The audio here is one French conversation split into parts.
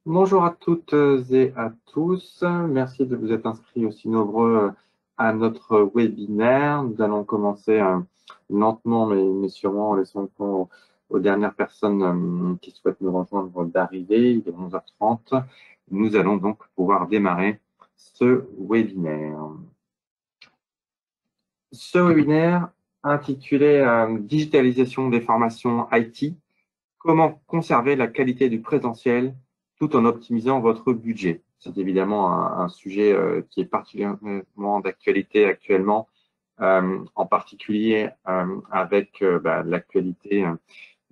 Bonjour à toutes et à tous. Merci de vous être inscrits aussi nombreux à notre webinaire. Nous allons commencer lentement, mais sûrement en laissant le temps aux dernières personnes qui souhaitent nous rejoindre d'arriver. Il est 11h30. Nous allons donc pouvoir démarrer ce webinaire. Ce webinaire intitulé Digitalisation des formations IT. Comment conserver la qualité du présentiel tout en optimisant votre budget? C'est évidemment un sujet qui est particulièrement d'actualité actuellement, en particulier avec l'actualité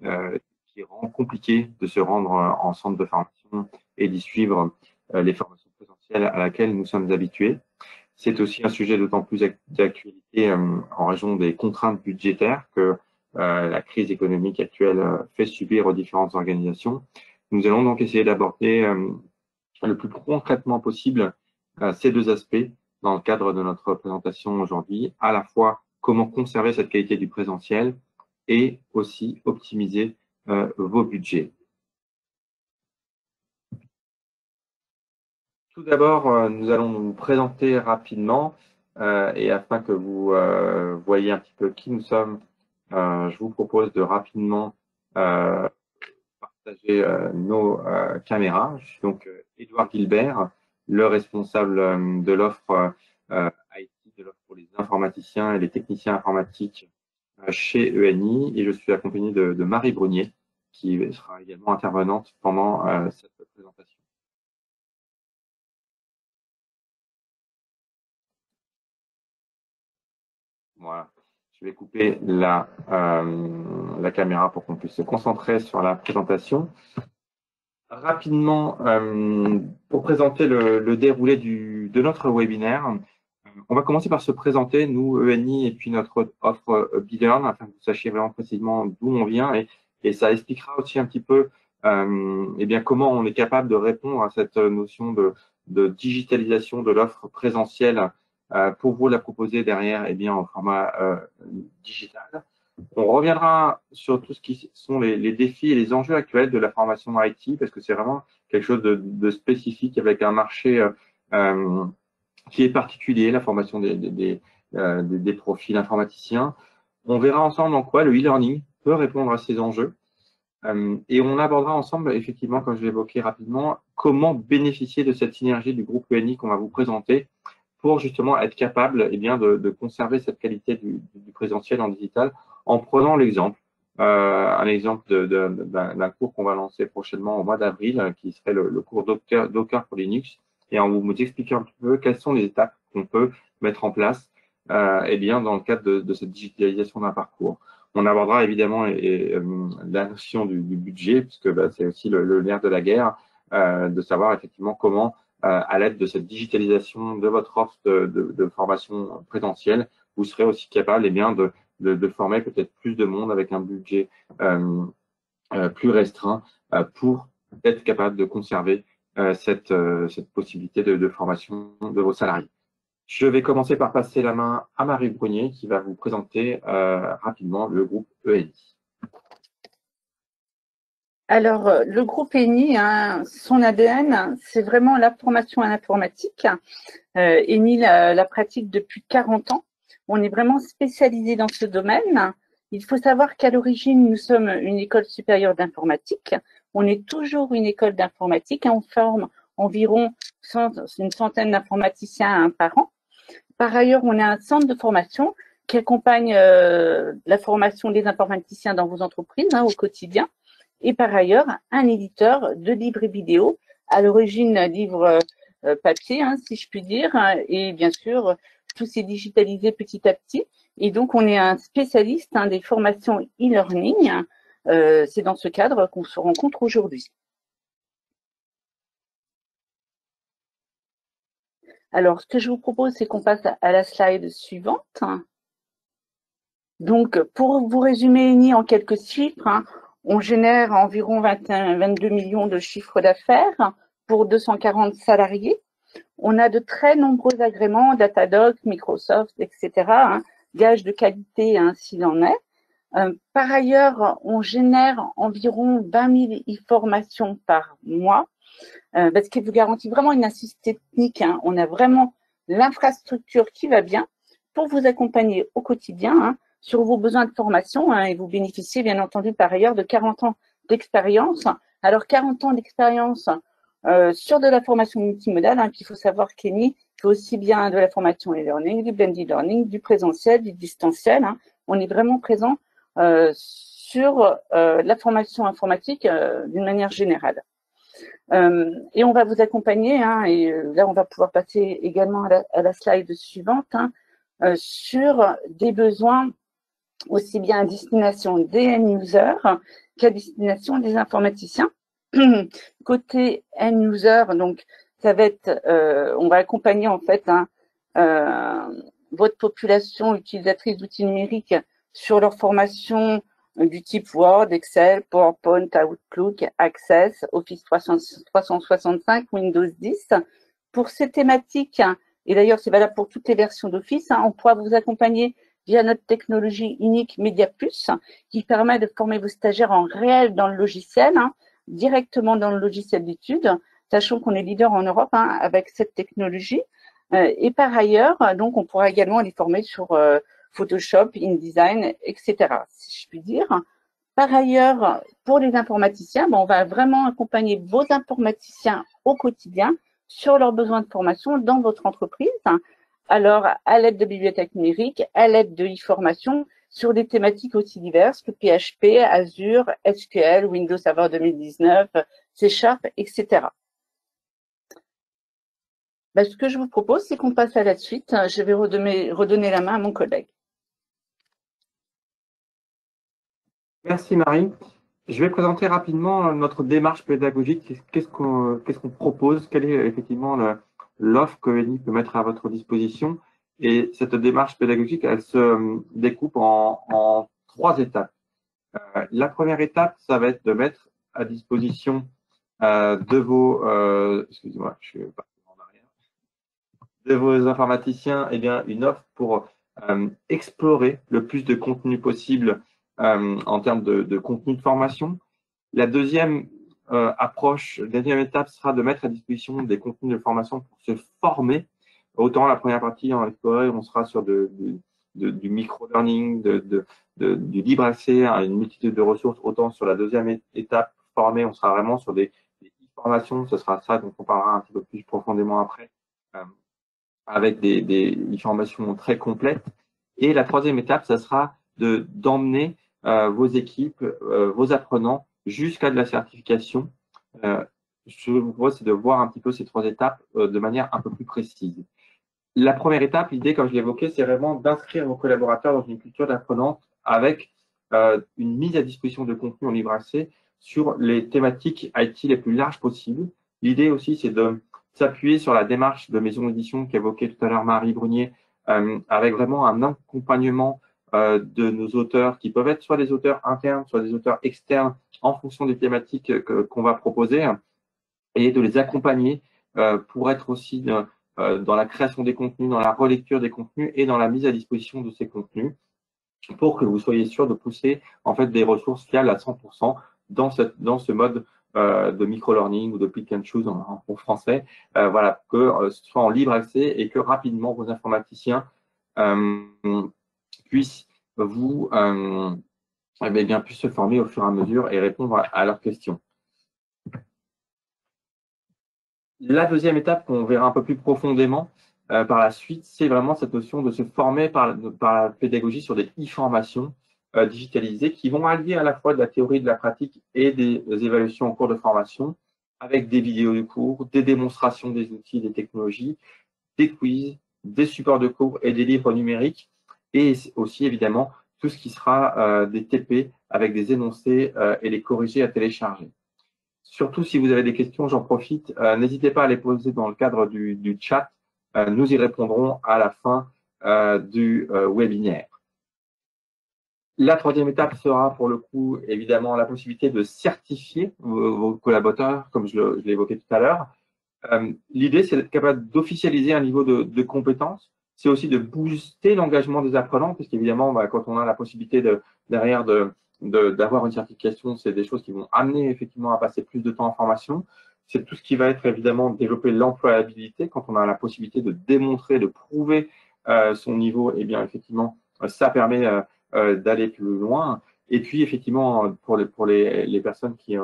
qui rend compliqué de se rendre en centre de formation et d'y suivre les formations présentielles à laquelle nous sommes habitués. C'est aussi un sujet d'autant plus d'actualité en raison des contraintes budgétaires que la crise économique actuelle fait subir aux différentes organisations. Nous allons donc essayer d'aborder le plus concrètement possible ces deux aspects dans le cadre de notre présentation aujourd'hui, à la fois comment conserver cette qualité du présentiel et aussi optimiser vos budgets. Tout d'abord, nous allons nous présenter rapidement et afin que vous voyez un petit peu qui nous sommes, je vous propose de rapidement partager nos caméras. Je suis donc Édouard Gilbert, le responsable de l'offre IT, de l'offre pour les informaticiens et les techniciens informatiques chez ENI, et je suis accompagné de Marie Brunier, qui sera également intervenante pendant cette présentation. Voilà. Je vais couper la caméra pour qu'on puisse se concentrer sur la présentation. Rapidement, pour présenter le déroulé de notre webinaire, on va commencer par se présenter, nous, ENI, et puis notre offre Belearn, afin que vous sachiez vraiment précisément d'où on vient, et ça expliquera aussi un petit peu eh bien, comment on est capable de répondre à cette notion de digitalisation de l'offre présentielle pour vous la proposer derrière eh bien, en format digital. On reviendra sur tout ce qui sont les défis et les enjeux actuels de la formation IT, parce que c'est vraiment quelque chose de spécifique avec un marché qui est particulier, la formation des profils informaticiens. On verra ensemble en quoi le e-learning peut répondre à ces enjeux. Et on abordera ensemble, effectivement, comme je l'évoquais rapidement, comment bénéficier de cette synergie du groupe ENI qu'on va vous présenter pour justement être capable eh bien, de conserver cette qualité du présentiel en digital en prenant l'exemple, un exemple d'un cours qu'on va lancer prochainement au mois d'avril, qui serait le cours Docker pour Linux, et en vous expliquant un petit peu quelles sont les étapes qu'on peut mettre en place eh bien, dans le cadre de cette digitalisation d'un parcours. On abordera évidemment la notion du budget, puisque c'est aussi le nerf de la guerre, de savoir effectivement comment à l'aide de cette digitalisation de votre offre de formation présentielle, vous serez aussi capable eh bien, de former peut-être plus de monde avec un budget plus restreint pour être capable de conserver cette possibilité de formation de vos salariés. Je vais commencer par passer la main à Marie Brunier qui va vous présenter rapidement le groupe ENI. Alors, le groupe ENI, son ADN, c'est vraiment la formation à l'informatique. ENI la pratique depuis 40 ans. On est vraiment spécialisé dans ce domaine. Il faut savoir qu'à l'origine, nous sommes une école supérieure d'informatique. On est toujours une école d'informatique. On forme environ une centaine d'informaticiens par an. Par ailleurs, on a un centre de formation qui accompagne la formation des informaticiens dans vos entreprises au quotidien. Et par ailleurs, un éditeur de livres et vidéos, à l'origine livres papier, si je puis dire, et bien sûr, tout s'est digitalisé petit à petit. Et donc, on est un spécialiste des formations e-learning. C'est dans ce cadre qu'on se rencontre aujourd'hui. Alors, ce que je vous propose, c'est qu'on passe à la slide suivante. Donc, pour vous résumer ENI en quelques chiffres, on génère environ 22 millions de chiffres d'affaires pour 240 salariés. On a de très nombreux agréments, Datadog, Microsoft, etc. Gage de qualité s'il en est. Par ailleurs, on génère environ 20 000 e-formations par mois, ce qui vous garantit vraiment une assise technique. Hein. On a vraiment l'infrastructure qui va bien pour vous accompagner au quotidien sur vos besoins de formation et vous bénéficiez bien entendu par ailleurs de 40 ans d'expérience. Alors 40 ans d'expérience sur de la formation multimodale, qu'il faut savoir qu'ENI fait aussi bien de la formation e-learning, du blended learning, du présentiel, du distanciel. On est vraiment présent sur la formation informatique d'une manière générale. Et on va vous accompagner, et là on va pouvoir passer également à la slide suivante, sur des besoins aussi bien à destination des end-users qu'à destination des informaticiens. Côté end-user, donc ça va être, on va accompagner en fait votre population utilisatrice d'outils numériques sur leur formation du type Word, Excel, PowerPoint, Outlook, Access, Office 365, Windows 10. Pour ces thématiques, et d'ailleurs c'est valable pour toutes les versions d'Office, on pourra vous accompagner via notre technologie unique MediaPlus, qui permet de former vos stagiaires en réel dans le logiciel, directement dans le logiciel d'études, sachant qu'on est leader en Europe avec cette technologie. Et par ailleurs, donc on pourra également les former sur Photoshop, InDesign, etc., si je puis dire. Par ailleurs, pour les informaticiens, on va vraiment accompagner vos informaticiens au quotidien sur leurs besoins de formation dans votre entreprise. Alors, à l'aide de bibliothèques numériques, à l'aide de e-formation, sur des thématiques aussi diverses que PHP, Azure, SQL, Windows Server 2019, C#, etc. Ce que je vous propose, c'est qu'on passe à la suite. Je vais redonner la main à mon collègue. Merci Marie. Je vais présenter rapidement notre démarche pédagogique. Qu'est-ce qu'on propose? Quelle est effectivement l'offre que ENI peut mettre à votre disposition? Et cette démarche pédagogique, elle se découpe en 3 étapes. La première étape, ça va être de mettre à disposition de vos, excusez-moi, je suis parti en arrière, de vos informaticiens, une offre pour explorer le plus de contenu possible en termes de contenu de formation. La deuxième approche, la deuxième étape sera de mettre à disposition des contenus de formation pour se former. Autant la première partie en explorer, on sera sur du micro-learning, du libre accès à une multitude de ressources. Autant sur la deuxième étape, former, on sera vraiment sur des formations. Ce sera ça dont on parlera un petit peu plus profondément après, avec des formations très complètes. Et la troisième étape, ça sera d'emmener vos équipes, vos apprenants jusqu'à de la certification. Je vous propose, c'est de voir un petit peu ces 3 étapes de manière un peu plus précise. La première étape, l'idée, comme je l'évoquais, c'est vraiment d'inscrire vos collaborateurs dans une culture d'apprenante avec une mise à disposition de contenu en libre accès sur les thématiques IT les plus larges possibles. L'idée aussi, c'est de s'appuyer sur la démarche de maison d'édition qu'évoquait tout à l'heure Marie Brunier, avec vraiment un accompagnement de nos auteurs qui peuvent être soit des auteurs internes, soit des auteurs externes en fonction des thématiques qu'on va proposer, et de les accompagner pour être aussi dans la création des contenus, dans la relecture des contenus et dans la mise à disposition de ces contenus pour que vous soyez sûr de pousser en fait des ressources fiables à 100% dans ce mode de micro-learning ou de pick and choose en français, voilà, que ce soit en libre accès et que rapidement vos informaticiens puissent puissent se former au fur et à mesure et répondre à leurs questions. La deuxième étape qu'on verra un peu plus profondément par la suite, c'est vraiment cette notion de se former par la pédagogie sur des e-formations digitalisées qui vont allier à la fois de la théorie et de la pratique et des évaluations en cours de formation avec des vidéos de cours, des démonstrations des outils et des technologies, des quiz, des supports de cours et des livres numériques et aussi évidemment tout ce qui sera des TP avec des énoncés et les corrigés à télécharger. Surtout, si vous avez des questions, j'en profite. N'hésitez pas à les poser dans le cadre du chat. Nous y répondrons à la fin du webinaire. La troisième étape sera, pour le coup, évidemment, la possibilité de certifier vos collaborateurs, comme je l'ai évoqué tout à l'heure. L'idée, c'est d'être capable d'officialiser un niveau de compétence c'est aussi de booster l'engagement des apprenants, puisqu'évidemment, quand on a la possibilité derrière d'avoir une certification, c'est des choses qui vont amener effectivement à passer plus de temps en formation. C'est tout ce qui va être évidemment développer l'employabilité. Quand on a la possibilité de démontrer, de prouver son niveau, eh bien effectivement, ça permet d'aller plus loin. Et puis effectivement, pour les personnes qui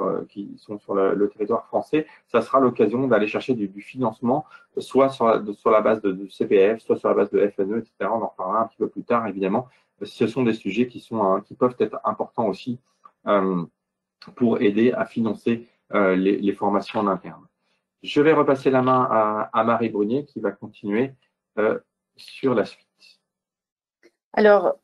sont sur le territoire français, ça sera l'occasion d'aller chercher du financement, soit sur la base de CPF, soit sur la base de FNE, etc. On en reparlera un petit peu plus tard, évidemment. Ce sont des sujets qui peuvent être importants aussi pour aider à financer les formations en interne. Je vais repasser la main à Marie Brunier qui va continuer sur la suite. Alors,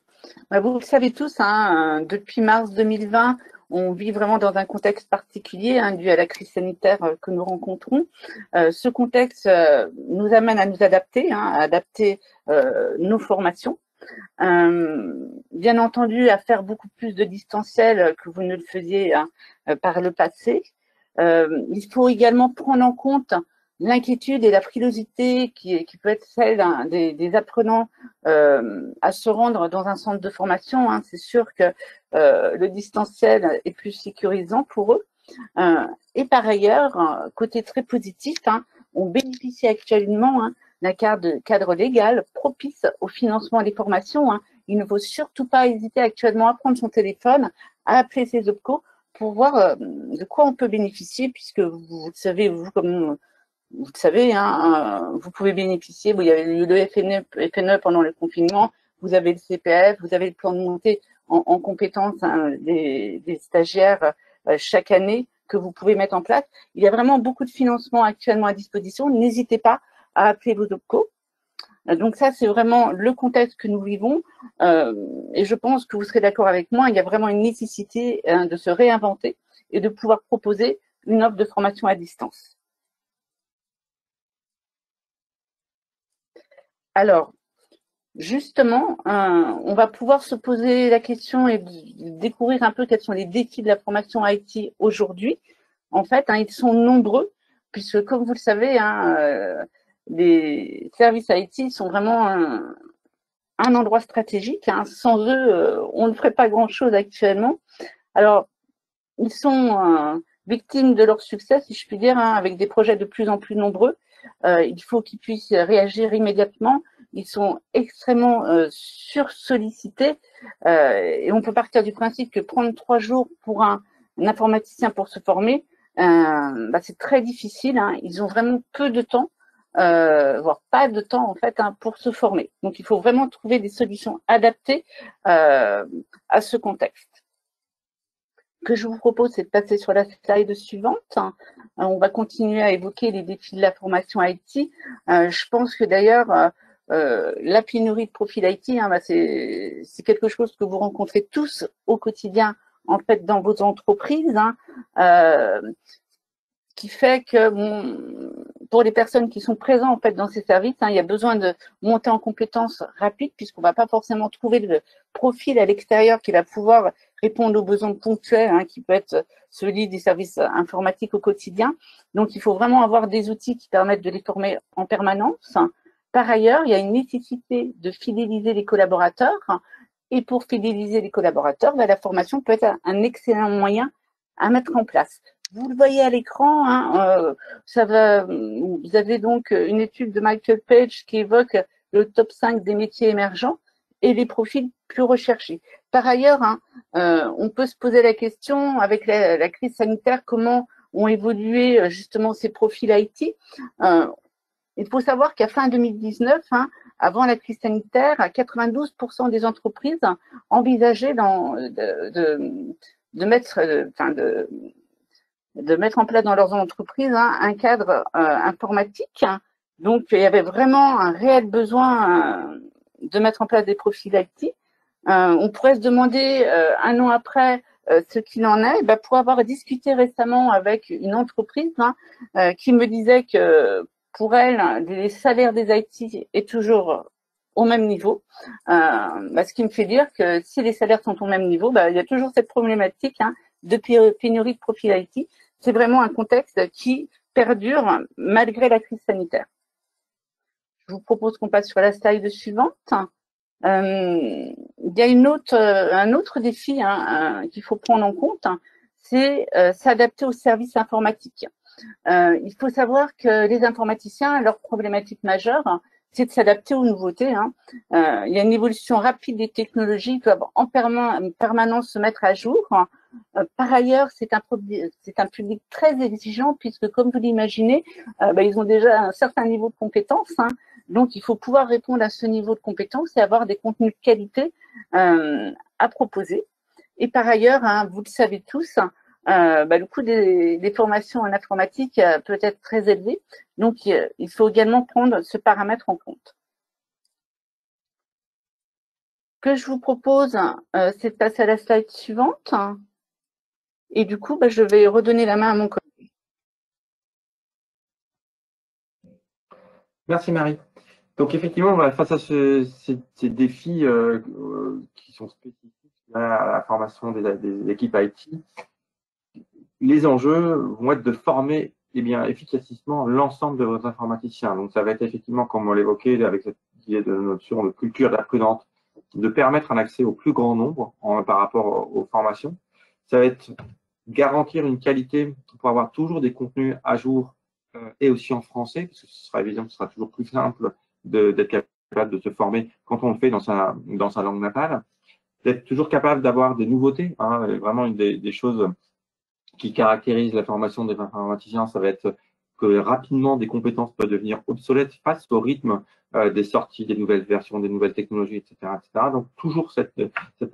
vous le savez tous, hein, depuis mars 2020, on vit vraiment dans un contexte particulier dû à la crise sanitaire que nous rencontrons. Ce contexte nous amène à nous adapter, à adapter nos formations. Bien entendu, à faire beaucoup plus de distanciel que vous ne le faisiez par le passé. Il faut également prendre en compte l'inquiétude et la frilosité qui peut être celle des apprenants à se rendre dans un centre de formation. C'est sûr que le distanciel est plus sécurisant pour eux. Et par ailleurs, côté très positif, on bénéficie actuellement d'un cadre légal propice au financement des formations. Il ne faut surtout pas hésiter actuellement à prendre son téléphone, à appeler ses OPCO pour voir de quoi on peut bénéficier, puisque vous le savez, vous le savez, vous pouvez bénéficier. Il y avait eu le FNE pendant le confinement, vous avez le CPF, vous avez le plan de montée en compétences des stagiaires chaque année que vous pouvez mettre en place. Il y a vraiment beaucoup de financements actuellement à disposition. N'hésitez pas à appeler vos OPCO. Donc ça, c'est vraiment le contexte que nous vivons. Et je pense que vous serez d'accord avec moi, il y a vraiment une nécessité de se réinventer et de pouvoir proposer une offre de formation à distance. Alors, justement, on va pouvoir se poser la question et découvrir un peu quels sont les défis de la formation IT aujourd'hui. En fait, ils sont nombreux, puisque comme vous le savez, les services IT sont vraiment un endroit stratégique. Sans eux, on ne ferait pas grand-chose actuellement. Alors, ils sont victimes de leur succès, si je puis dire, avec des projets de plus en plus nombreux. Il faut qu'ils puissent réagir immédiatement. Ils sont extrêmement sursollicités et on peut partir du principe que prendre 3 jours pour un informaticien pour se former, c'est très difficile. Ils ont vraiment peu de temps, voire pas de temps en fait pour se former. Donc il faut vraiment trouver des solutions adaptées à ce contexte. Ce que je vous propose, c'est de passer sur la slide suivante. On va continuer à évoquer les défis de la formation IT. Je pense que d'ailleurs, la pénurie de profils IT, c'est quelque chose que vous rencontrez tous au quotidien, en fait, dans vos entreprises, qui fait que pour les personnes qui sont présentes en fait dans ces services, il y a besoin de monter en compétences rapides puisqu'on ne va pas forcément trouver le profil à l'extérieur qui va pouvoir répondre aux besoins ponctuels, qui peut être celui des services informatiques au quotidien. Donc, il faut vraiment avoir des outils qui permettent de les former en permanence. Par ailleurs, il y a une nécessité de fidéliser les collaborateurs. Et pour fidéliser les collaborateurs, la formation peut être un excellent moyen à mettre en place. Vous le voyez à l'écran, vous avez donc une étude de Michael Page qui évoque le top 5 des métiers émergents et les profils plus recherchés. Par ailleurs, on peut se poser la question, avec la crise sanitaire, comment ont évolué justement ces profils IT. Il faut savoir qu'à fin 2019, avant la crise sanitaire, 92% des entreprises envisageaient de mettre en place dans leurs entreprises un cadre informatique. Donc, il y avait vraiment un réel besoin de mettre en place des profils IT. On pourrait se demander 1 an après ce qu'il en est. Pour avoir discuté récemment avec une entreprise qui me disait que pour elle, les salaires des IT est toujours au même niveau, ce qui me fait dire que si les salaires sont au même niveau, il y a toujours cette problématique de pénurie de profils IT. C'est vraiment un contexte qui perdure malgré la crise sanitaire. Je vous propose qu'on passe sur la slide suivante. Il y a un autre défi qu'il faut prendre en compte, c'est s'adapter aux services informatiques. Il faut savoir que les informaticiens, leur problématique majeure, c'est de s'adapter aux nouveautés. Il y a une évolution rapide des technologies, ils doivent en permanence se mettre à jour. Par ailleurs, c'est un public très exigeant puisque, comme vous l'imaginez, ils ont déjà un certain niveau de compétence. Donc, il faut pouvoir répondre à ce niveau de compétence et avoir des contenus de qualité à proposer. Et par ailleurs, vous le savez tous, le coût des formations en informatique peut être très élevé. Donc, il faut également prendre ce paramètre en compte. Ce que je vous propose, c'est de passer à la slide suivante. Et du coup, je vais redonner la main à mon collègue. Merci Marie. Donc effectivement, face à ces défis qui sont spécifiques à la formation des équipes IT, les enjeux vont être de former efficacement l'ensemble de vos informaticiens. Donc ça va être effectivement, comme on l'évoquait avec cette idée de notion de culture d'apprenante, de permettre un accès au plus grand nombre par rapport aux formations. Ça va être garantir une qualité pour avoir toujours des contenus à jour et aussi en français, parce que ce sera évident que ce sera toujours plus simple d'être capable de se former quand on le fait dans sa langue natale, d'être toujours capable d'avoir des nouveautés. Vraiment, une des choses qui caractérise la formation des informaticiens, ça va être que rapidement des compétences peuvent devenir obsolètes face au rythme des sorties, des nouvelles versions, des nouvelles technologies, etc. etc. Donc, toujours cette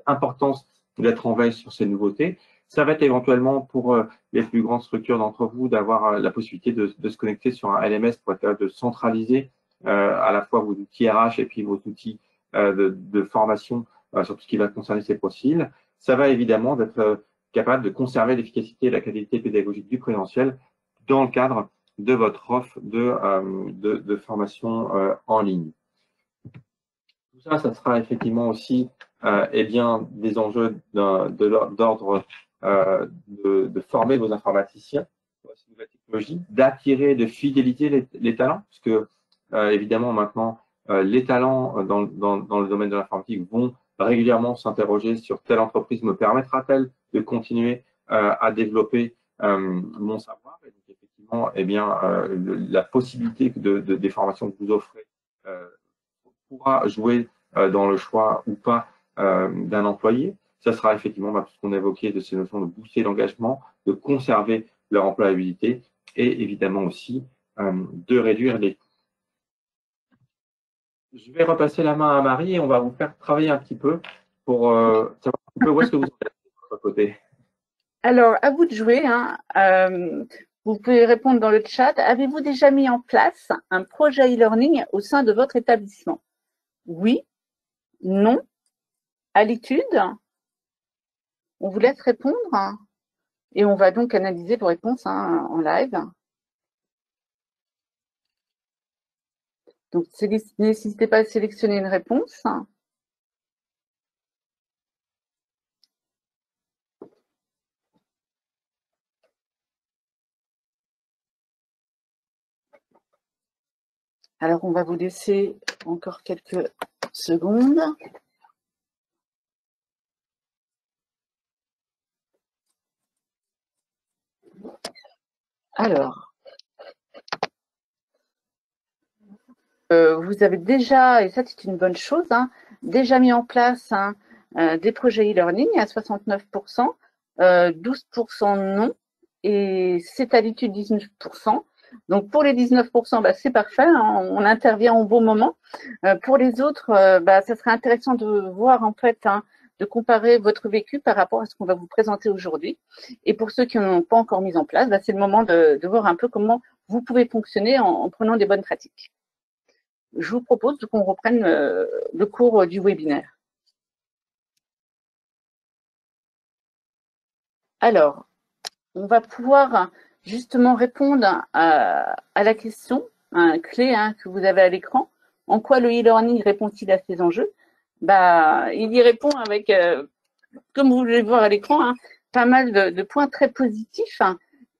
importance d'être en veille sur ces nouveautés. Ça va être éventuellement pour les plus grandes structures d'entre vous d'avoir la possibilité de se connecter sur un LMS pour être capable de centraliser à la fois vos outils RH et puis vos outils de formation sur tout ce qui va concerner ces profils. Ça va évidemment d'être capable de conserver l'efficacité et la qualité pédagogique du présentiel dans le cadre de votre offre de formation en ligne. Tout ça, ça sera effectivement aussi des enjeux d'ordre de former vos informaticiens sur ces nouvelles technologies, d'attirer, de fidéliser les talents, puisque évidemment maintenant, les talents dans le domaine de l'informatique vont régulièrement s'interroger sur telle entreprise me permettra-t-elle de continuer à développer mon savoir. Et donc effectivement, la possibilité des formations que vous offrez pourra jouer dans le choix ou pas d'un employé. Ça sera effectivement tout ce qu'on évoquait de ces notions de booster l'engagement, de conserver leur employabilité et évidemment aussi de réduire les coûts. Je vais repasser la main à Marie et on va vous faire travailler un petit peu pour savoir un peu où est-ce que vous en êtes de votre côté. Alors, à vous de jouer. Vous pouvez répondre dans le chat. Avez-vous déjà mis en place un projet e-learning au sein de votre établissement? Oui, non, à l'étude. On vous laisse répondre et on va donc analyser vos réponses en live. Donc, n'hésitez pas à sélectionner une réponse. Alors, on va vous laisser encore quelques secondes. Alors, vous avez déjà, et ça c'est une bonne chose, déjà mis en place des projets e-learning à 69%, 12% non, et c'est à l'étude 19%. Donc pour les 19%, c'est parfait, on intervient au bon moment. Pour les autres, ça serait intéressant de voir en fait, de comparer votre vécu par rapport à ce qu'on va vous présenter aujourd'hui. Et pour ceux qui n'ont pas encore mis en place, c'est le moment de voir un peu comment vous pouvez fonctionner en prenant des bonnes pratiques. Je vous propose qu'on reprenne le cours du webinaire. Alors, on va pouvoir justement répondre à la question clé que vous avez à l'écran. En quoi le e-learning répond-il à ces enjeux? Il y répond avec, comme vous voulez voir à l'écran, pas mal de points très positifs.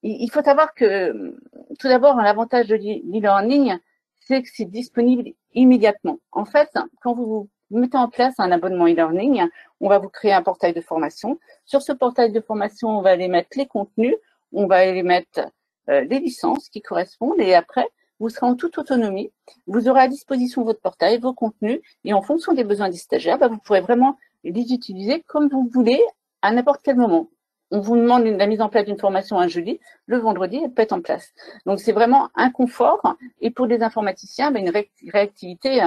Il faut savoir que, tout d'abord, l'avantage de l'e-learning, c'est que c'est disponible immédiatement. En fait, quand vous mettez en place un abonnement e-learning, on va vous créer un portail de formation. Sur ce portail de formation, on va aller mettre les contenus, on va aller mettre les licences qui correspondent et après, vous serez en toute autonomie. Vous aurez à disposition votre portail, vos contenus et en fonction des besoins des stagiaires, vous pourrez vraiment les utiliser comme vous voulez à n'importe quel moment. On vous demande la mise en place d'une formation un jeudi, le vendredi, elle peut être en place. Donc, c'est vraiment un confort et pour les informaticiens, une réactivité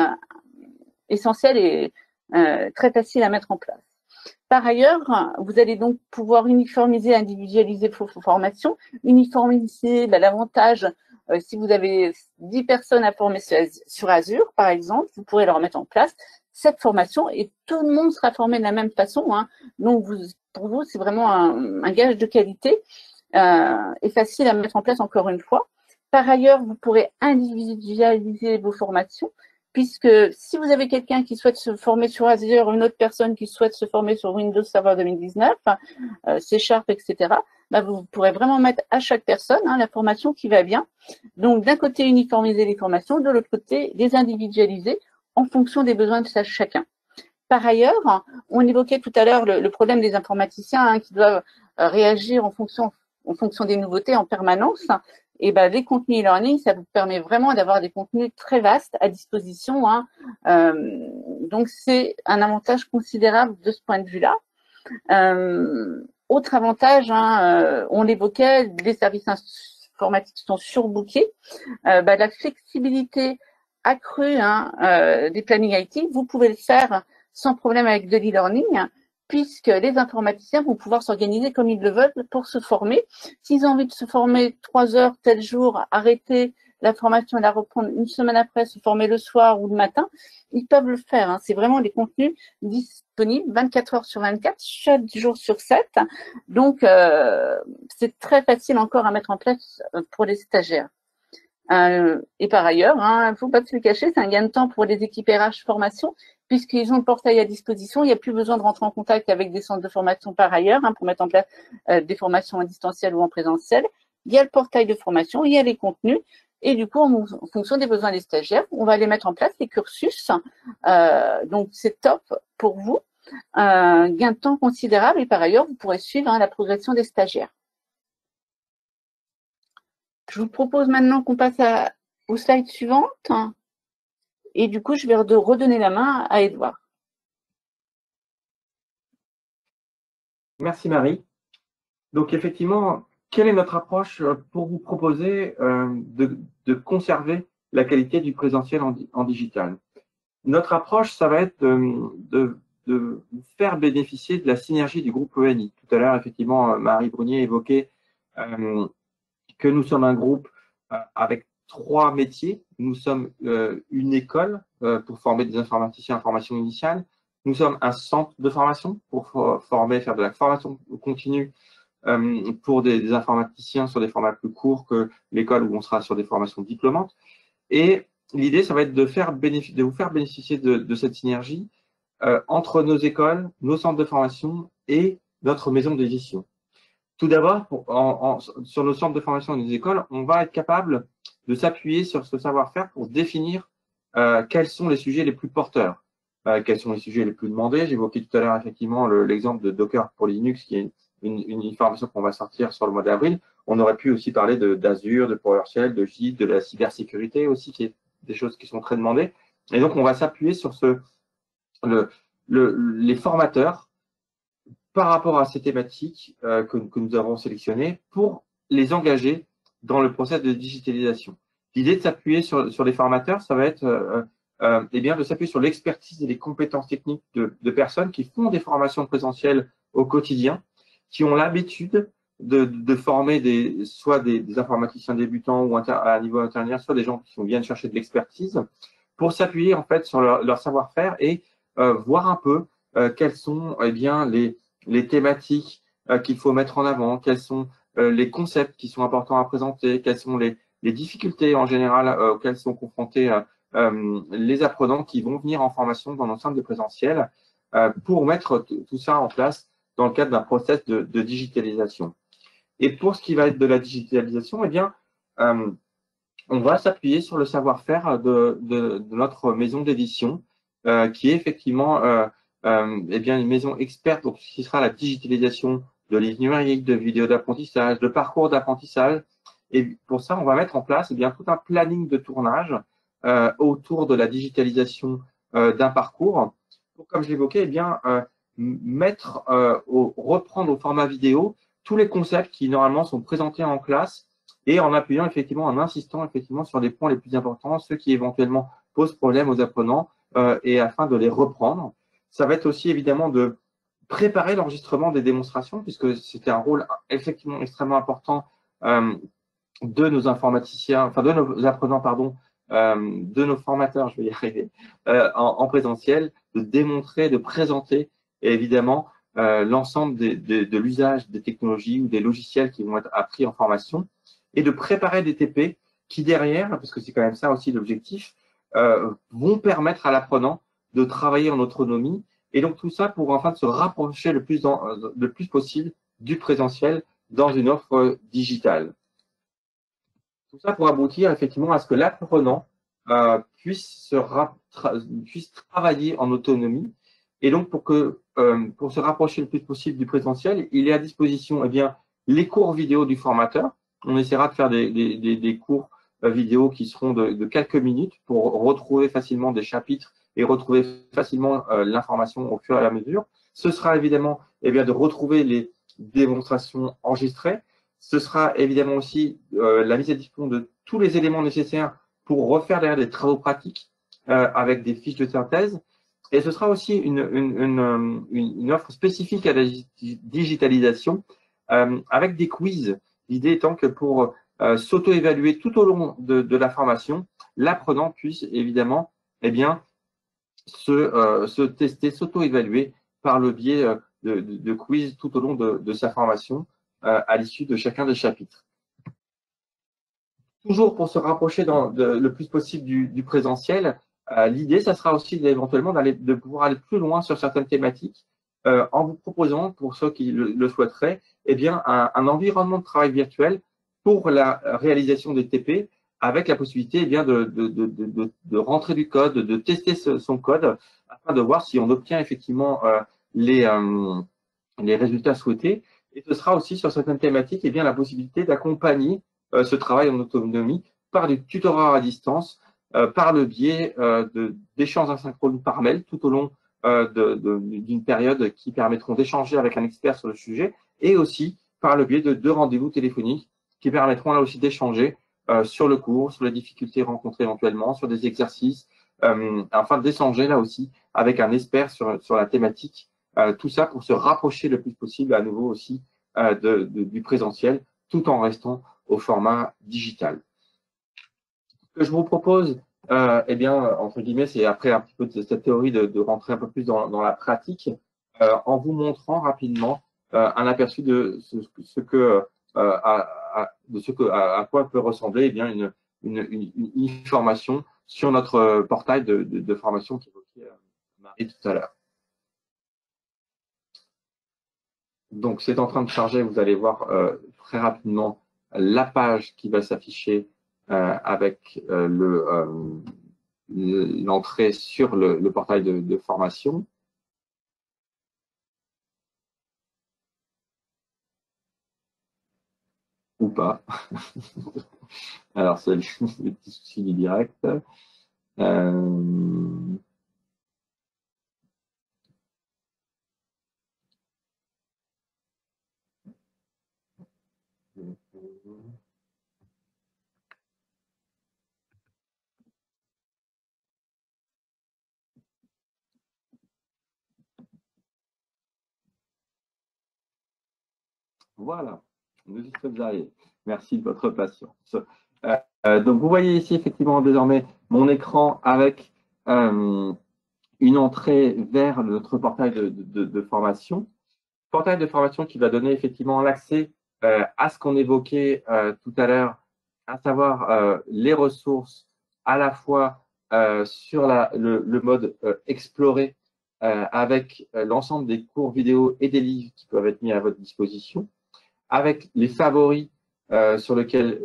essentielle et très facile à mettre en place. Par ailleurs, vous allez donc pouvoir uniformiser, individualiser vos formations, uniformiser l'avantage. Si vous avez 10 personnes à former sur Azure, par exemple, vous pourrez leur mettre en place cette formation et tout le monde sera formé de la même façon. Donc, pour vous, c'est vraiment un gage de qualité et facile à mettre en place encore une fois. Par ailleurs, vous pourrez individualiser vos formations puisque si vous avez quelqu'un qui souhaite se former sur Azure, une autre personne qui souhaite se former sur Windows Server 2019, C#, etc., vous pourrez vraiment mettre à chaque personne la formation qui va bien. Donc, d'un côté, uniformiser les formations, de l'autre côté, les individualiser en fonction des besoins de chacun. Par ailleurs, on évoquait tout à l'heure le problème des informaticiens qui doivent réagir en fonction des nouveautés en permanence. Et les contenus e-learning, ça vous permet vraiment d'avoir des contenus très vastes à disposition. Donc, c'est un avantage considérable de ce point de vue-là. Autre avantage, on l'évoquait, les services informatiques sont surbookés. La flexibilité accrue des plannings IT, vous pouvez le faire sans problème avec de l'e-learning, puisque les informaticiens vont pouvoir s'organiser comme ils le veulent pour se former. S'ils ont envie de se former 3 heures tel jour, arrêter la formation et la reprendre une semaine après, se former le soir ou le matin, ils peuvent le faire. C'est vraiment des contenus disponibles 24 heures sur 24, 7 jours sur 7. Donc, c'est très facile encore à mettre en place pour les stagiaires. Et par ailleurs, il ne faut pas se le cacher, c'est un gain de temps pour les équipes RH formation, puisqu'ils ont le portail à disposition. Il n'y a plus besoin de rentrer en contact avec des centres de formation par ailleurs pour mettre en place des formations en distanciel ou en présentiel. Il y a le portail de formation, il y a les contenus. Et du coup, en fonction des besoins des stagiaires, on va les mettre en place, les cursus. Donc, c'est top pour vous. Gain de temps considérable. Et par ailleurs, vous pourrez suivre la progression des stagiaires. Je vous propose maintenant qu'on passe aux slides suivantes. Et du coup, je vais redonner la main à Edouard. Merci Marie. Donc effectivement, quelle est notre approche pour vous proposer de conserver la qualité du présentiel en digital? Notre approche, ça va être de vous faire bénéficier de la synergie du groupe ENI. Tout à l'heure, effectivement, Marie Brunier évoquait que nous sommes un groupe avec 3 métiers. Nous sommes une école pour former des informaticiens en formation initiale. Nous sommes un centre de formation pour faire de la formation continue pour des informaticiens sur des formats plus courts que l'école où on sera sur des formations diplômantes. Et l'idée, ça va être de vous faire bénéficier de cette synergie entre nos écoles, nos centres de formation et notre maison d'édition. Tout d'abord, sur nos centres de formation et nos écoles, on va être capable de s'appuyer sur ce savoir-faire pour définir quels sont les sujets les plus porteurs, quels sont les sujets les plus demandés. J'évoquais tout à l'heure effectivement l'exemple de Docker pour Linux, qui est une formation qu'on va sortir sur le mois d'avril. On aurait pu aussi parler d'Azure, de PowerShell, de Git, de la cybersécurité aussi, qui est des choses qui sont très demandées. Et donc, on va s'appuyer sur les formateurs par rapport à ces thématiques que nous avons sélectionnées pour les engager dans le processus de digitalisation. L'idée de s'appuyer sur les formateurs, ça va être de s'appuyer sur l'expertise et les compétences techniques de personnes qui font des formations présentielles au quotidien, qui ont l'habitude de former soit des informaticiens débutants ou à un niveau intermédiaire, soit des gens qui viennent chercher de l'expertise, pour s'appuyer en fait sur leur savoir-faire et voir un peu quels sont les thématiques qu'il faut mettre en avant, quels sont les concepts qui sont importants à présenter, quelles sont les difficultés en général auxquelles sont confrontés les apprenants qui vont venir en formation dans l'enceinte de présentiel pour mettre tout ça en place dans le cadre d'un process de digitalisation. Et pour ce qui va être de la digitalisation, on va s'appuyer sur le savoir-faire de notre maison d'édition, qui est effectivement eh bien, une maison experte pour tout ce qui sera la digitalisation de livres numériques, de vidéos d'apprentissage, de parcours d'apprentissage. Et pour ça, on va mettre en place eh bien, tout un planning de tournage autour de la digitalisation d'un parcours pour, comme je l'évoquais, eh bien, reprendre au format vidéo tous les concepts qui normalement sont présentés en classe et en appuyant effectivement, en insistant effectivement sur les points les plus importants, ceux qui éventuellement posent problème aux apprenants et afin de les reprendre. Ça va être aussi évidemment de préparer l'enregistrement des démonstrations puisque c'était un rôle effectivement extrêmement important de nos informaticiens, enfin de nos apprenants, pardon, de nos formateurs, je vais y arriver, en présentiel, de démontrer, de présenter et évidemment l'ensemble de l'usage des technologies ou des logiciels qui vont être appris en formation et de préparer des TP qui derrière, parce que c'est quand même ça aussi l'objectif, vont permettre à l'apprenant de travailler en autonomie et donc tout ça pour enfin se rapprocher le plus possible du présentiel dans une offre digitale. Tout ça pour aboutir effectivement à ce que l'apprenant puisse travailler en autonomie. Et donc, pour se rapprocher le plus possible du présentiel, il est à disposition eh bien, les cours vidéo du formateur. On essaiera de faire des cours vidéo qui seront de quelques minutes pour retrouver facilement des chapitres et retrouver facilement l'information au fur et à mesure. Ce sera évidemment eh bien, de retrouver les démonstrations enregistrées. Ce sera évidemment aussi la mise à disposition de tous les éléments nécessaires pour refaire derrière des travaux pratiques avec des fiches de synthèse. Et ce sera aussi une offre spécifique à la digitalisation avec des quiz. L'idée étant que pour s'auto-évaluer tout au long de la formation, l'apprenant puisse évidemment eh bien, se tester, s'auto-évaluer par le biais de quiz tout au long de sa formation à l'issue de chacun des chapitres. Toujours pour se rapprocher le plus possible du présentiel, l'idée, ça sera aussi éventuellement de pouvoir aller plus loin sur certaines thématiques en vous proposant, pour ceux qui le souhaiteraient, eh bien, un environnement de travail virtuel pour la réalisation des TP avec la possibilité eh bien, de rentrer du code, de tester son code afin de voir si on obtient effectivement les résultats souhaités. Et ce sera aussi sur certaines thématiques eh bien, la possibilité d'accompagner ce travail en autonomie par du tutorat à distance, par le biais d'échanges asynchrones par mail tout au long d'une période qui permettront d'échanger avec un expert sur le sujet et aussi par le biais de rendez-vous téléphoniques qui permettront là aussi d'échanger sur le cours, sur les difficultés rencontrées éventuellement, sur des exercices, afin d'échanger là aussi avec un expert sur la thématique. Tout ça pour se rapprocher le plus possible à nouveau aussi du présentiel tout en restant au format digital. Ce que je vous propose, eh bien, entre guillemets, c'est après un petit peu de cette théorie de rentrer un peu plus dans la pratique en vous montrant rapidement un aperçu de à quoi peut ressembler eh bien, une formation sur notre portail de formation qu'évoquait Marie tout à l'heure. Donc, c'est en train de charger. Vous allez voir très rapidement la page qui va s'afficher avec l'entrée sur le portail de formation. Ou pas. Alors, c'est le petit souci du direct. Voilà, nous y sommes arrivés. Merci de votre patience. Donc, vous voyez ici effectivement désormais mon écran avec une entrée vers notre portail de formation. Portail de formation qui va donner effectivement l'accès à ce qu'on évoquait tout à l'heure, à savoir les ressources à la fois sur le mode explorer avec l'ensemble des cours vidéo et des livres qui peuvent être mis à votre disposition, avec les favoris sur lesquels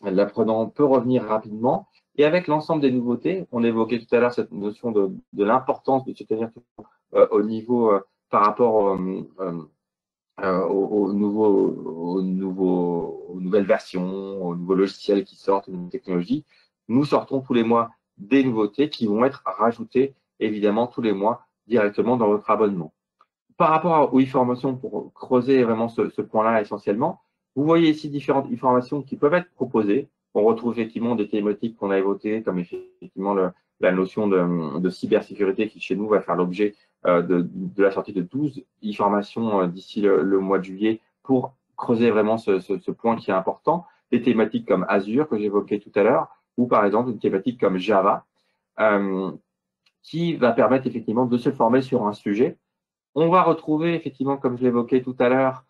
l'apprenant peut revenir rapidement. Et avec l'ensemble des nouveautés, on évoquait tout à l'heure cette notion de l'importance de se tenir au niveau par rapport aux nouvelles versions, aux nouveaux logiciels qui sortent, aux nouvelles technologies. Nous sortons tous les mois des nouveautés qui vont être rajoutées, évidemment, tous les mois directement dans votre abonnement. Par rapport aux e-formations, pour creuser vraiment ce point-là essentiellement, vous voyez ici différentes e-formations qui peuvent être proposées. On retrouve effectivement des thématiques qu'on a évoquées, comme effectivement la notion de cybersécurité qui, chez nous, va faire l'objet de la sortie de 12 e-formations d'ici le mois de juillet pour creuser vraiment ce point qui est important. Des thématiques comme Azure, que j'évoquais tout à l'heure, ou par exemple une thématique comme Java, qui va permettre effectivement de se former sur un sujet. On va retrouver effectivement, comme je l'évoquais tout à l'heure,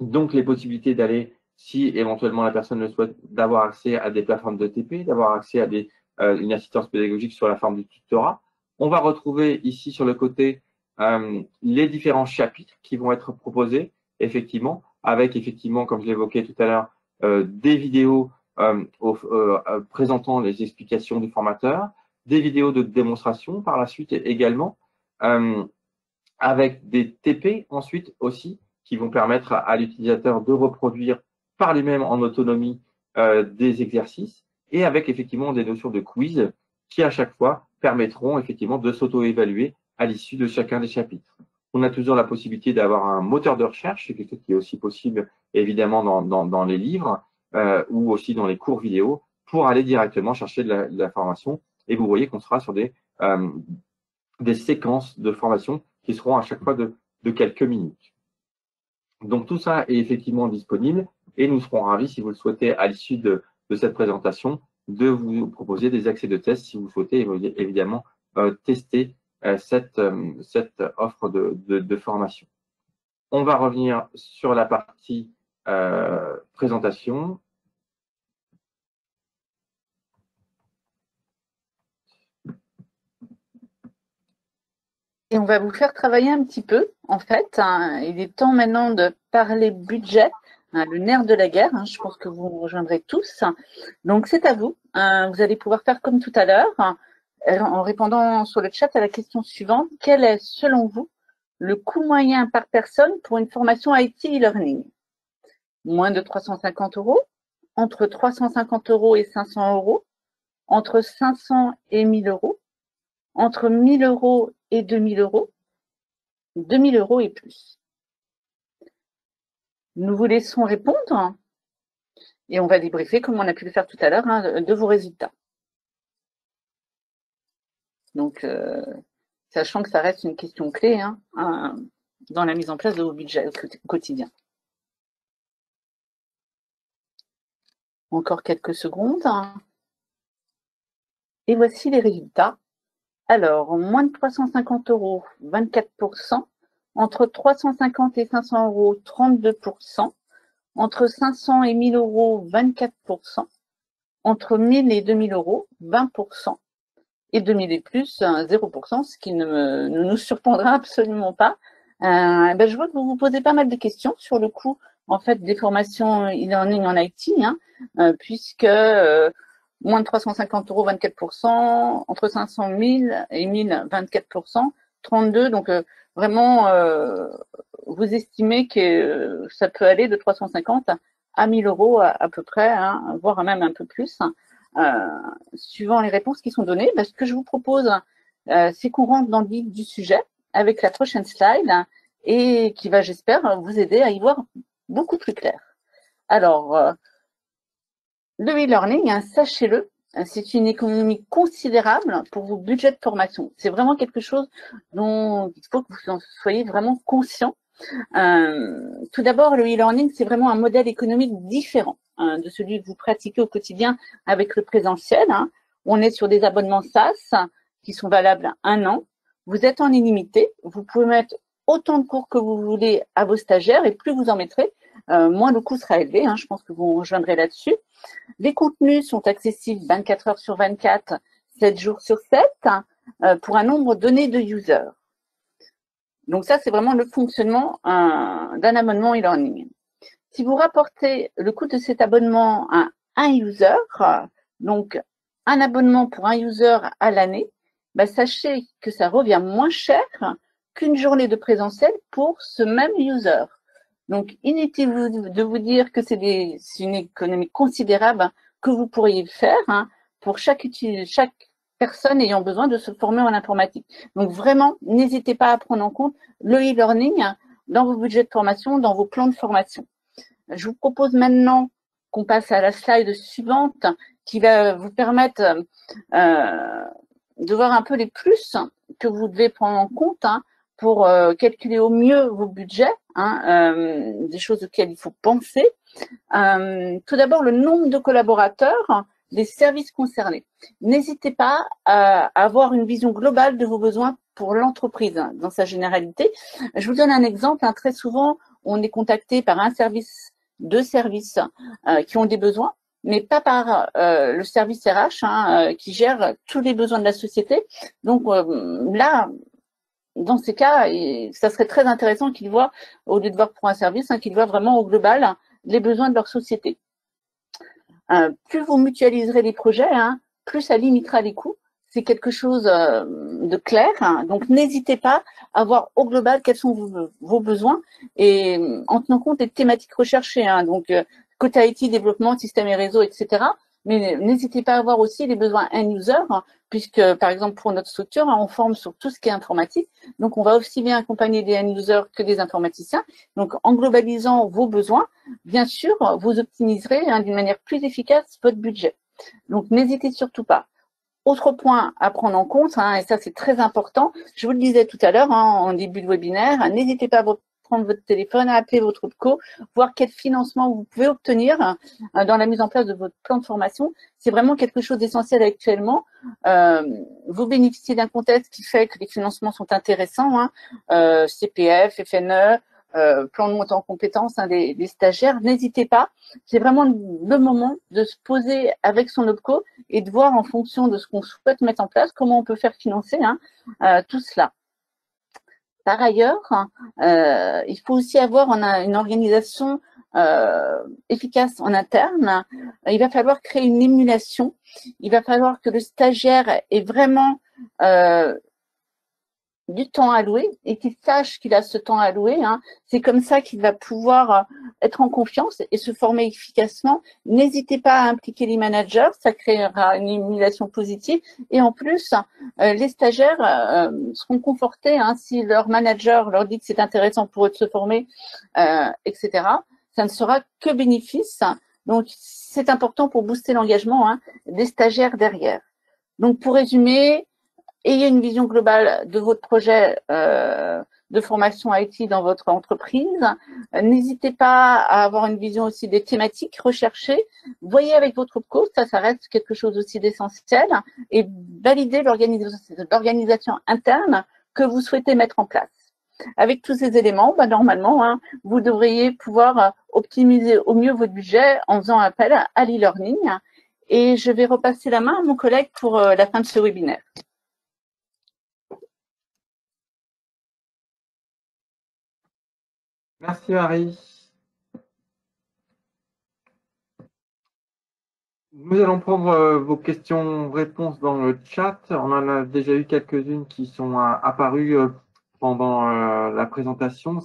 donc les possibilités d'aller, si éventuellement la personne le souhaite, d'avoir accès à des plateformes de TP, d'avoir accès à une assistance pédagogique sur la forme du tutorat. On va retrouver ici sur le côté les différents chapitres qui vont être proposés, effectivement, avec effectivement, comme je l'évoquais tout à l'heure, des vidéos présentant les explications du formateur, des vidéos de démonstration par la suite également, avec des TP ensuite aussi, qui vont permettre à l'utilisateur de reproduire par lui-même en autonomie des exercices, et avec effectivement des notions de quiz qui à chaque fois permettront effectivement de s'auto-évaluer à l'issue de chacun des chapitres. On a toujours la possibilité d'avoir un moteur de recherche, c'est quelque chose qui est aussi possible évidemment dans les livres ou aussi dans les cours vidéo, pour aller directement chercher de la formation. Et vous voyez qu'on sera sur des séquences de formation qui seront à chaque fois de quelques minutes. Donc tout ça est effectivement disponible et nous serons ravis, si vous le souhaitez, à l'issue de cette présentation, de vous proposer des accès de test si vous souhaitez évidemment tester cette offre de formation. On va revenir sur la partie présentation. Et on va vous faire travailler un petit peu, en fait. Il est temps maintenant de parler budget, le nerf de la guerre. Je pense que vous rejoindrez tous. Donc, c'est à vous. Vous allez pouvoir faire comme tout à l'heure, en répondant sur le chat à la question suivante. Quel est, selon vous, le coût moyen par personne pour une formation IT e-learning? Moins de 350 €, entre 350 € et 500 €, entre 500 et 1000 €, entre 1000 € et 2000 €, 2000 € et plus. Nous vous laissons répondre et on va débriefer, comme on a pu le faire tout à l'heure, de vos résultats. Donc, sachant que ça reste une question clé dans la mise en place de vos budgets au quotidien. Encore quelques secondes. Et voici les résultats. Alors, moins de 350 €, 24%. Entre 350 et 500 €, 32%. Entre 500 et 1000 €, 24%. Entre 1000 et 2000 €, 20%. Et 2000 et plus, 0%, ce qui ne nous surprendra absolument pas. Je vois que vous vous posez pas mal de questions sur le coût en fait des formations e-learning en IT, puisque moins de 350 €, 24%, entre 500 000 et 1000, 24%, 32%. Donc vraiment, vous estimez que ça peut aller de 350 à 1000 € à peu près, voire même un peu plus. Suivant les réponses qui sont données, ce que je vous propose, c'est qu'on rentre dans le vif du sujet avec la prochaine slide et qui va, j'espère, vous aider à y voir beaucoup plus clair. Alors, le e-learning, sachez-le, c'est une économie considérable pour vos budgets de formation. C'est vraiment quelque chose dont il faut que vous en soyez vraiment conscient. Tout d'abord, le e-learning, c'est vraiment un modèle économique différent de celui que vous pratiquez au quotidien avec le présentiel. On est sur des abonnements SaaS qui sont valables 1 an. Vous êtes en illimité. Vous pouvez mettre autant de cours que vous voulez à vos stagiaires et plus vous en mettrez, moins le coût sera élevé. Je pense que vous rejoindrez là-dessus. Les contenus sont accessibles 24 heures sur 24, 7 jours sur 7 pour un nombre donné de users. Donc ça, c'est vraiment le fonctionnement d'un abonnement e-learning. Si vous rapportez le coût de cet abonnement à un user, donc un abonnement pour un user à l'année, bah, sachez que ça revient moins cher qu'une journée de présentiel pour ce même user. Donc, inutile de vous dire que c'est une économie considérable que vous pourriez faire pour chaque personne ayant besoin de se former en informatique. Donc, vraiment, n'hésitez pas à prendre en compte le e-learning dans vos budgets de formation, dans vos plans de formation. Je vous propose maintenant qu'on passe à la slide suivante qui va vous permettre de voir un peu les plus que vous devez prendre en compte pour calculer au mieux vos budgets, des choses auxquelles il faut penser. Tout d'abord, le nombre de collaborateurs des services concernés. N'hésitez pas à avoir une vision globale de vos besoins pour l'entreprise dans sa généralité. Je vous donne un exemple. Très souvent, on est contacté par un service, deux services qui ont des besoins, mais pas par le service RH qui gère tous les besoins de la société. Donc là, dans ces cas, ça serait très intéressant qu'ils voient, au lieu de voir pour un service, qu'ils voient vraiment au global les besoins de leur société. Plus vous mutualiserez les projets, plus ça limitera les coûts. C'est quelque chose de clair. Donc, n'hésitez pas à voir au global quels sont vos besoins et en tenant compte des thématiques recherchées. Donc, côté IT, développement, système et réseau, etc. Mais n'hésitez pas à voir aussi les besoins end-user, puisque, par exemple, pour notre structure, on forme sur tout ce qui est informatique. Donc, on va aussi bien accompagner des end-users que des informaticiens. Donc, en globalisant vos besoins, bien sûr, vous optimiserez d'une manière plus efficace votre budget. Donc, n'hésitez surtout pas. Autre point à prendre en compte, et ça c'est très important, je vous le disais tout à l'heure en début de webinaire, n'hésitez pas à prendre votre téléphone, à appeler votre OPCO, voir quel financement vous pouvez obtenir dans la mise en place de votre plan de formation. C'est vraiment quelque chose d'essentiel actuellement. Vous bénéficiez d'un contexte qui fait que les financements sont intéressants, CPF, FNE, plan de montée en compétences des stagiaires. N'hésitez pas, c'est vraiment le moment de se poser avec son OPCO et de voir en fonction de ce qu'on souhaite mettre en place, comment on peut faire financer tout cela. Par ailleurs, il faut aussi avoir une organisation efficace en interne. Il va falloir créer une émulation. Il va falloir que le stagiaire ait vraiment du temps alloué et qu'il sache qu'il a ce temps alloué. C'est comme ça qu'il va pouvoir être en confiance et se former efficacement. N'hésitez pas à impliquer les managers, ça créera une émulation positive. Et en plus, les stagiaires seront confortés si leur manager leur dit que c'est intéressant pour eux de se former, etc. Ça ne sera que bénéfice. Donc, c'est important pour booster l'engagement des stagiaires derrière. Donc, pour résumer, ayez une vision globale de votre projet de formation IT dans votre entreprise. N'hésitez pas à avoir une vision aussi des thématiques recherchées. Voyez avec votre OPCO, ça reste quelque chose aussi d'essentiel, et validez l'organisation interne que vous souhaitez mettre en place. Avec tous ces éléments, normalement, vous devriez pouvoir optimiser au mieux votre budget en faisant appel à l'e-learning. Et je vais repasser la main à mon collègue pour la fin de ce webinaire. Merci Marie. Nous allons prendre vos questions-réponses dans le chat. On en a déjà eu quelques-unes qui sont apparues pendant la présentation.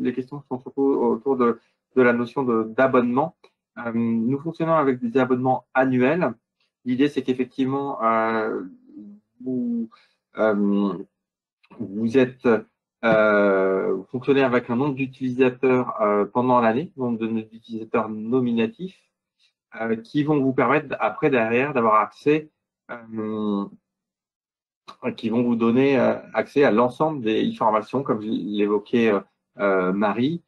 Les questions sont surtout autour de la notion d'abonnement. Nous fonctionnons avec des abonnements annuels. L'idée, c'est qu'effectivement, vous fonctionnez avec un nombre d'utilisateurs pendant l'année, nombre d'utilisateurs nominatifs, qui vont vous permettre après, derrière, d'avoir accès, qui vont vous donner accès à l'ensemble des formations, comme l'évoquait Marie.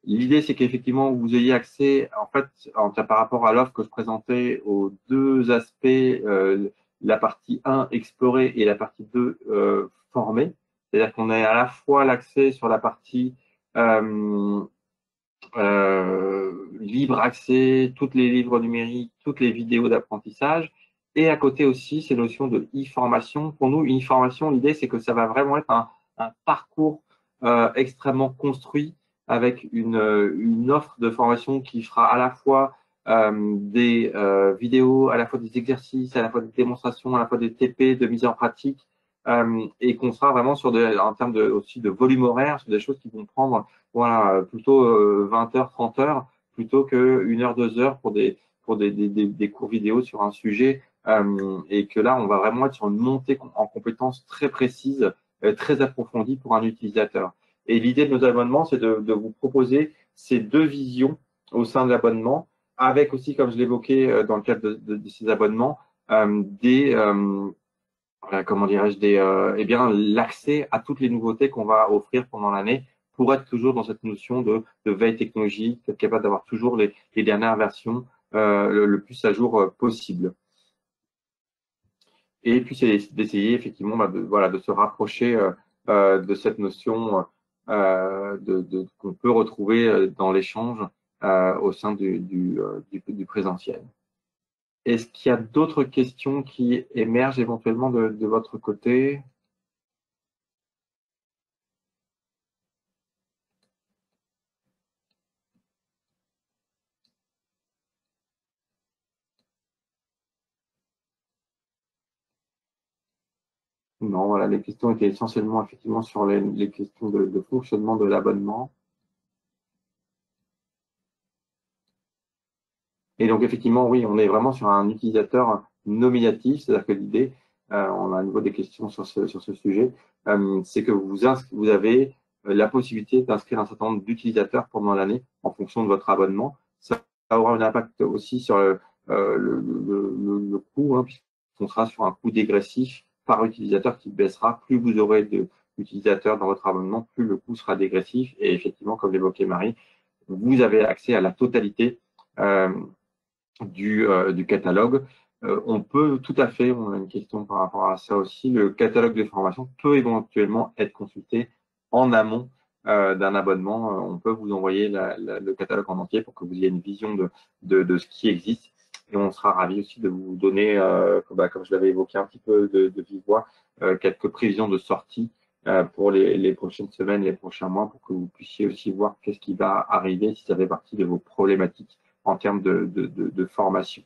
L'idée, c'est qu'effectivement, vous ayez accès, en fait, par rapport à l'offre que je présentais, aux deux aspects, la partie 1, explorer, et la partie 2, former. C'est-à-dire qu'on a à la fois l'accès sur la partie libre accès, tous les livres numériques, toutes les vidéos d'apprentissage, et à côté aussi ces notions de e-formation. Pour nous, e-formation, l'idée, c'est que ça va vraiment être un parcours extrêmement construit avec une offre de formation qui fera à la fois des vidéos, à la fois des exercices, à la fois des démonstrations, à la fois des TP, de mise en pratique, et qu'on sera vraiment sur en termes aussi de volume horaire, sur des choses qui vont prendre voilà, plutôt 20 heures, 30 heures, plutôt que 1 heure, 2 heures pour des cours vidéo sur un sujet, et que là, on va vraiment être sur une montée en compétences très précise, très approfondie pour un utilisateur. Et l'idée de nos abonnements, c'est de vous proposer ces deux visions au sein de l'abonnement, avec aussi, comme je l'évoquais dans le cadre de ces abonnements, comment dirais-je, eh bien, l'accès à toutes les nouveautés qu'on va offrir pendant l'année pour être toujours dans cette notion de veille technologique, être capable d'avoir toujours les dernières versions le plus à jour possible. Et puis, c'est d'essayer effectivement voilà, de se rapprocher de cette notion qu'on peut retrouver dans l'échange au sein du présentiel. Est-ce qu'il y a d'autres questions qui émergent éventuellement de votre côté? Non, voilà, les questions étaient essentiellement effectivement sur les questions de fonctionnement de l'abonnement. Et donc effectivement, oui, on est vraiment sur un utilisateur nominatif, c'est-à-dire que l'idée, on a à nouveau des questions sur ce sujet, c'est que vous avez la possibilité d'inscrire un certain nombre d'utilisateurs pendant l'année en fonction de votre abonnement. Ça aura un impact aussi sur le coût, hein, puisqu'on sera sur un coût dégressif par utilisateur qui baissera. Plus vous aurez d'utilisateurs dans votre abonnement, plus le coût sera dégressif. Et effectivement, comme l'évoquait Marie, vous avez accès à la totalité du catalogue. On peut tout à fait, on a une question par rapport à ça aussi, le catalogue de formation peut éventuellement être consulté en amont d'un abonnement. On peut vous envoyer le catalogue en entier pour que vous ayez une vision de ce qui existe. Et on sera ravi aussi de vous donner, comme je l'avais évoqué un petit peu de vive voix, quelques prévisions de sortie pour les prochaines semaines, les prochains mois, pour que vous puissiez aussi voir qu'est-ce qui va arriver si ça fait partie de vos problématiques en termes de formation.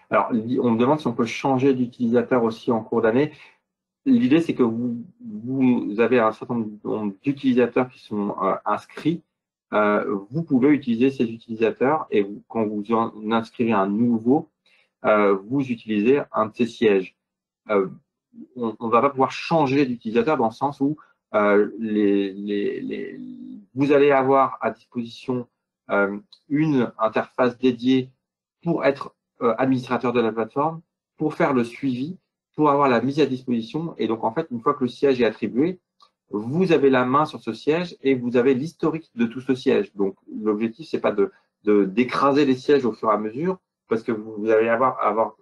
Alors, on me demande si on peut changer d'utilisateur aussi en cours d'année. L'idée, c'est que vous avez un certain nombre d'utilisateurs qui sont inscrits. Vous pouvez utiliser ces utilisateurs et quand vous en inscrivez un nouveau, vous utilisez un de ces sièges. On ne va pas pouvoir changer d'utilisateur dans le sens où vous allez avoir à disposition une interface dédiée pour être administrateur de la plateforme, pour faire le suivi, pour avoir la mise à disposition. Et donc, en fait, une fois que le siège est attribué, vous avez la main sur ce siège et vous avez l'historique de tout ce siège. Donc, l'objectif, c'est pas d'écraser les sièges au fur et à mesure, parce que vous allez avoir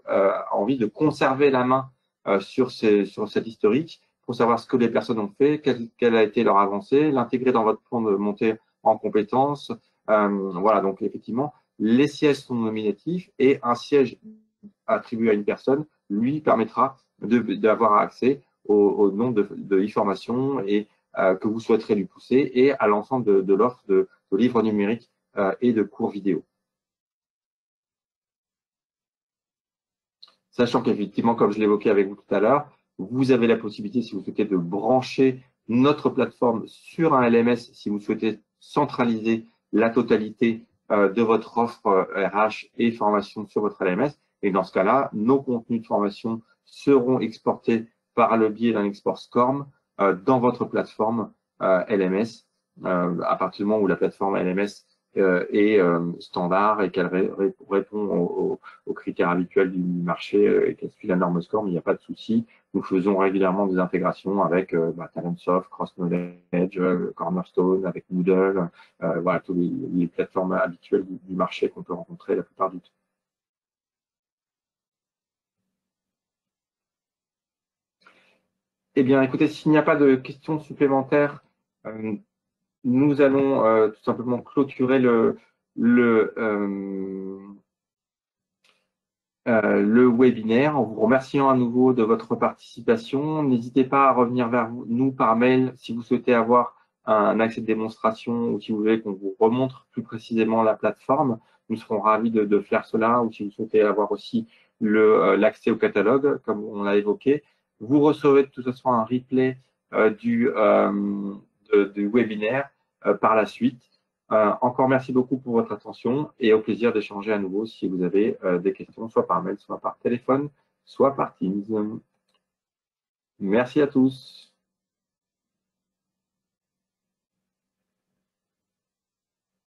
envie de conserver la main sur cet historique pour savoir ce que les personnes ont fait, quelle a été leur avancée, l'intégrer dans votre plan de montée en compétences. Voilà, donc effectivement, les sièges sont nominatifs et un siège attribué à une personne lui permettra d'avoir accès au nombre de e-formations et que vous souhaiterez lui pousser et à l'ensemble de l'offre de livres numériques et de cours vidéo. Sachant qu'effectivement, comme je l'évoquais avec vous tout à l'heure, vous avez la possibilité, si vous souhaitez, de brancher notre plateforme sur un LMS, si vous souhaitez centraliser la totalité de votre offre RH et formation sur votre LMS. Et dans ce cas-là, nos contenus de formation seront exportés par le biais d'un export SCORM dans votre plateforme LMS, à partir du moment où la plateforme LMS est standard et qu'elle répond aux critères habituels du marché et qu'elle suit la norme SCORM, il n'y a pas de souci. Nous faisons régulièrement des intégrations avec Talentsoft, Cross Knowledge, Cornerstone, avec Moodle, voilà, toutes les plateformes habituelles du marché qu'on peut rencontrer la plupart du temps. Eh bien, écoutez, s'il n'y a pas de questions supplémentaires, nous allons tout simplement clôturer le webinaire en vous remerciant à nouveau de votre participation. N'hésitez pas à revenir vers nous par mail si vous souhaitez avoir un accès de démonstration ou si vous voulez qu'on vous remontre plus précisément la plateforme. Nous serons ravis de faire cela, ou si vous souhaitez avoir aussi l'accès au catalogue, comme on l'a évoqué. Vous recevrez de toute façon un replay du webinaire par la suite. Encore merci beaucoup pour votre attention et au plaisir d'échanger à nouveau si vous avez des questions, soit par mail, soit par téléphone, soit par Teams. Merci à tous.